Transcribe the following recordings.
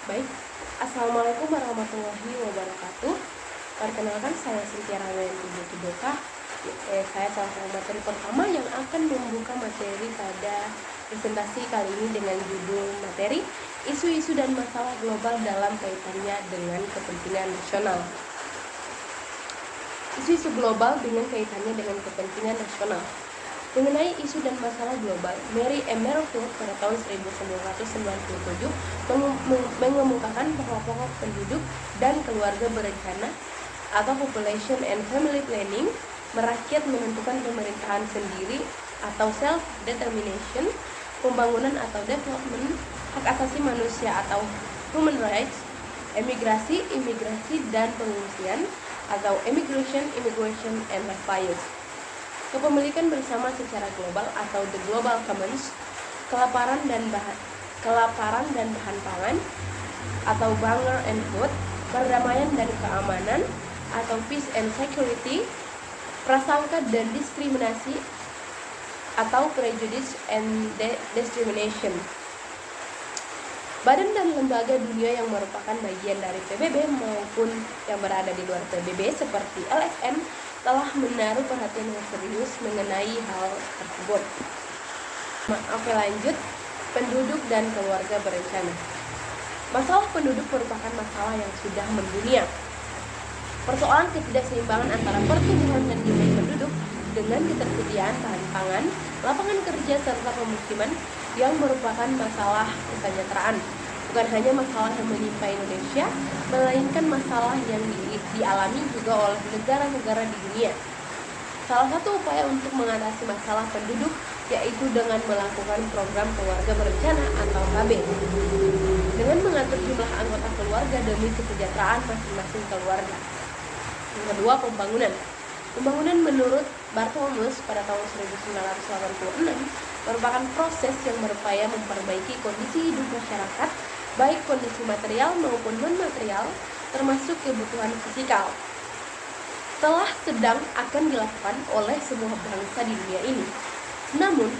Baik, Assalamualaikum warahmatullahi wabarakatuh. Perkenalkan, saya Cynthia Ramayana Tiboka. Saya salah satu materi pertama yang akan membuka materi pada presentasi kali ini dengan judul materi isu-isu dan masalah global dalam kaitannya dengan kepentingan nasional. Isu-isu global dengan kaitannya dengan kepentingan nasional. Mengenai isu dan masalah global, Mary M. Merrifield pada tahun 1997 mengemukakan bahwa pokok penduduk dan keluarga berencana atau population and family planning, merakyat menentukan pemerintahan sendiri atau self-determination, pembangunan atau development, hak asasi manusia atau human rights, emigrasi, imigrasi dan pengungsian atau immigration and refugees, kepemilikan bersama secara global atau the global commons, kelaparan dan bahan pangan atau hunger and food, perdamaian dan keamanan atau peace and security, prasangka dan diskriminasi atau prejudice and discrimination. Badan dan lembaga dunia yang merupakan bagian dari PBB maupun yang berada di luar PBB seperti LSM telah menaruh perhatian yang serius mengenai hal tersebut. Oke, lanjut. Penduduk dan keluarga berencana. Masalah penduduk merupakan masalah yang sudah mendunia. Persoalan ketidakseimbangan antara pertumbuhan dan jumlah penduduk dengan ketersediaan bahan pangan, lapangan kerja serta pemukiman yang merupakan masalah kesejahteraan. Bukan hanya masalah yang menimpa Indonesia, melainkan masalah yang dialami juga oleh negara-negara di dunia. Salah satu upaya untuk mengatasi masalah penduduk yaitu dengan melakukan program keluarga berencana atau KB, dengan mengatur jumlah anggota keluarga demi kesejahteraan masing-masing keluarga. Yang kedua, pembangunan. Pembangunan menurut Barthelmess pada tahun 1986 merupakan proses yang berupaya memperbaiki kondisi hidup masyarakat, baik kondisi material maupun non-material, termasuk kebutuhan fisikal. Telah sedang akan dilakukan oleh semua bangsa di dunia ini. Namun,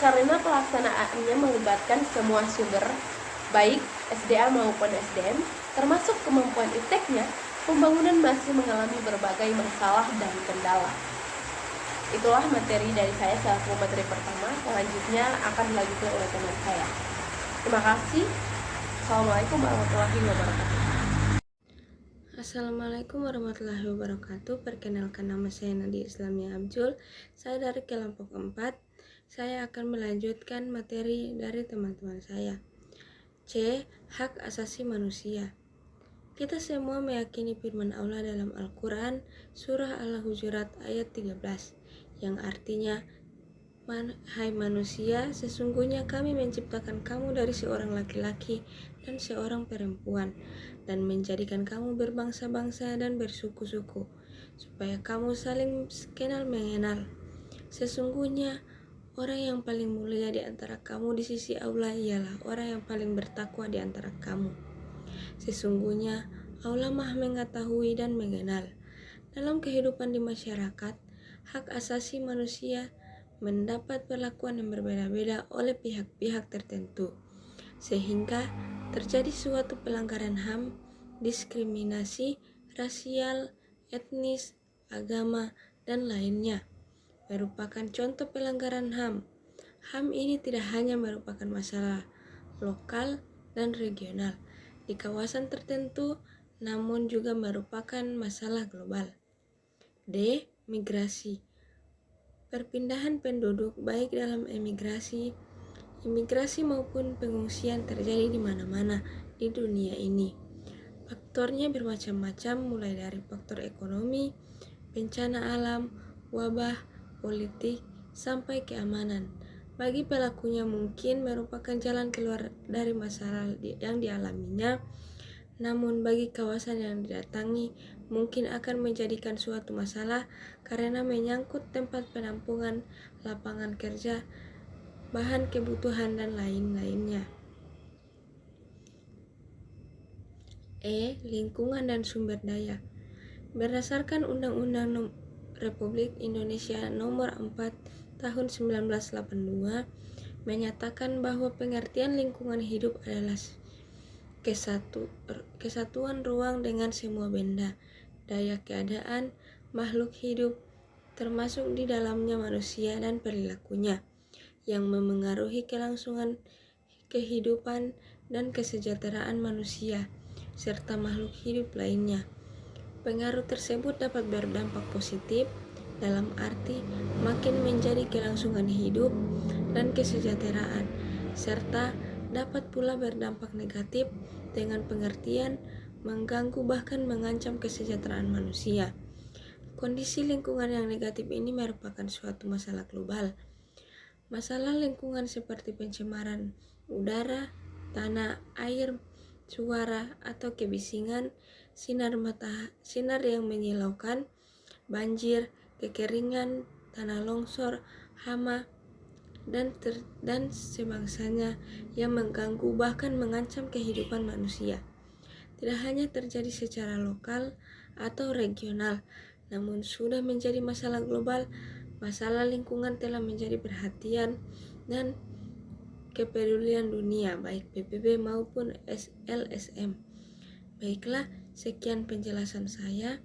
karena pelaksanaannya melibatkan semua sumber, baik SDA maupun SDM, termasuk kemampuan ipteknya, pembangunan masih mengalami berbagai masalah dan kendala. Itulah materi dari saya selaku materi pertama. Selanjutnya akan dilanjutkan oleh teman saya. Terima kasih. Assalamualaikum warahmatullahi wabarakatuh. Assalamualaikum warahmatullahi wabarakatuh. Perkenalkan, nama saya Nadia Islamia Abjul. Saya dari kelompok 4. Saya akan melanjutkan materi dari teman-teman saya. C. Hak asasi manusia. Kita semua meyakini firman Allah dalam Al-Quran, surah Al-Hujurat ayat 13, yang artinya, "Hai manusia, sesungguhnya kami menciptakan kamu dari seorang laki-laki dan seorang perempuan, dan menjadikan kamu berbangsa-bangsa dan bersuku-suku, supaya kamu saling kenal mengenal. Sesungguhnya, orang yang paling mulia di antara kamu di sisi Allah ialah orang yang paling bertakwa di antara kamu. Sesungguhnya, Allah Maha mengetahui dan mengenal." Dalam kehidupan di masyarakat, hak asasi manusia mendapat perlakuan yang berbeda-beda oleh pihak-pihak tertentu, sehingga terjadi suatu pelanggaran HAM, diskriminasi, rasial, etnis, agama, dan lainnya. Merupakan contoh pelanggaran HAM. HAM ini tidak hanya merupakan masalah lokal dan regional di kawasan tertentu, namun juga merupakan masalah global. D. Migrasi. Perpindahan penduduk baik dalam imigrasi maupun pengungsian terjadi di mana-mana di dunia ini. Faktornya bermacam-macam, mulai dari faktor ekonomi, bencana alam, wabah, politik, sampai keamanan. Bagi pelakunya mungkin merupakan jalan keluar dari masalah yang dialaminya, namun bagi kawasan yang didatangi mungkin akan menjadikan suatu masalah karena menyangkut tempat penampungan, lapangan kerja, bahan kebutuhan, dan lain-lainnya. E. Lingkungan dan sumber daya. Berdasarkan Undang-Undang Republik Indonesia Nomor 4 Tahun 1982 menyatakan bahwa pengertian lingkungan hidup adalah kesatuan ruang dengan semua benda, daya keadaan, makhluk hidup, termasuk di dalamnya manusia dan perilakunya, yang memengaruhi kelangsungan kehidupan dan kesejahteraan manusia, serta makhluk hidup lainnya. Pengaruh tersebut dapat berdampak positif dalam arti makin menjadi kelangsungan hidup dan kesejahteraan, serta dapat pula berdampak negatif dengan pengertian mengganggu bahkan mengancam kesejahteraan manusia. Kondisi lingkungan yang negatif ini merupakan suatu masalah global. Masalah lingkungan seperti pencemaran udara, tanah, air, suara atau kebisingan, sinar yang menyilaukan, banjir, kekeringan, tanah longsor, hama, dan sebangsanya yang mengganggu bahkan mengancam kehidupan manusia. Tidak hanya terjadi secara lokal atau regional, namun sudah menjadi masalah global. Masalah lingkungan telah menjadi perhatian dan kepedulian dunia, baik PBB maupun LSM. Baiklah, sekian penjelasan saya.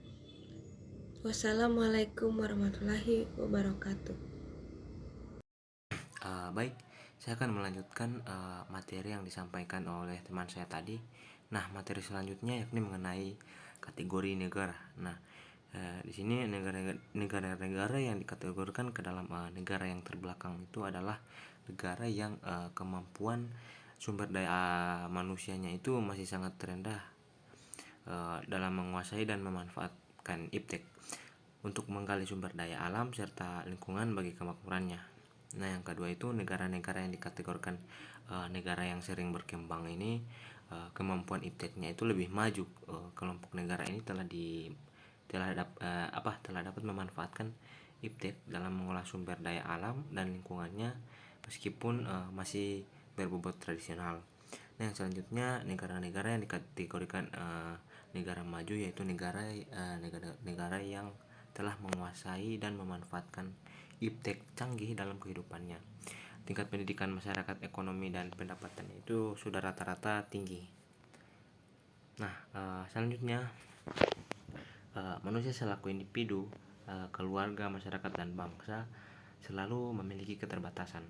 Wassalamualaikum warahmatullahi wabarakatuh. Baik, saya akan melanjutkan materi yang disampaikan oleh teman saya tadi. Nah, materi selanjutnya yakni mengenai kategori negara. Nah, di sini negara-negara yang dikategorikan ke dalam negara yang terbelakang itu adalah negara yang kemampuan sumber daya manusianya itu masih sangat rendah dalam menguasai dan memanfaatkan iptek untuk menggali sumber daya alam serta lingkungan bagi kemakmurannya. Nah, yang kedua itu negara-negara yang dikategorikan negara yang sering berkembang ini kemampuan ipteknya itu lebih maju. Kelompok negara ini telah dapat memanfaatkan iptek dalam mengolah sumber daya alam dan lingkungannya meskipun masih berbobot tradisional. Nah, yang selanjutnya negara-negara yang dikategorikan negara maju yaitu negara yang telah menguasai dan memanfaatkan iptek canggih dalam kehidupannya. Tingkat pendidikan masyarakat, ekonomi, dan pendapatannya itu sudah rata-rata tinggi. Nah, selanjutnya manusia selaku individu, keluarga, masyarakat, dan bangsa selalu memiliki keterbatasan.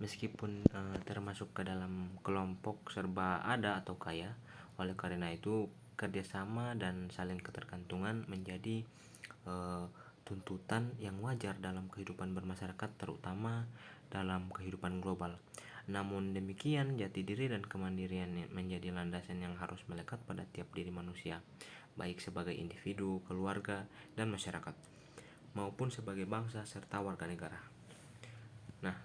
Meskipun termasuk ke dalam kelompok serba ada atau kaya, oleh karena itu kerjasama dan saling ketergantungan menjadi tuntutan yang wajar dalam kehidupan bermasyarakat, terutama dalam kehidupan global. Namun demikian, jati diri dan kemandirian menjadi landasan yang harus melekat pada tiap diri manusia, baik sebagai individu, keluarga, dan masyarakat, maupun sebagai bangsa serta warga negara. Nah,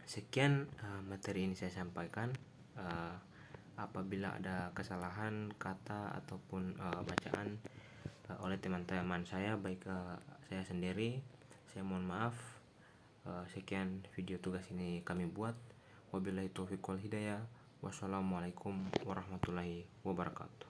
sekian materi ini saya sampaikan. Apabila ada kesalahan kata ataupun bacaan oleh teman-teman saya, baik saya sendiri, saya mohon maaf. Sekian video tugas ini kami buat. Wabillahi taufiq wal hidayah. Wassalamualaikum warahmatullahi wabarakatuh.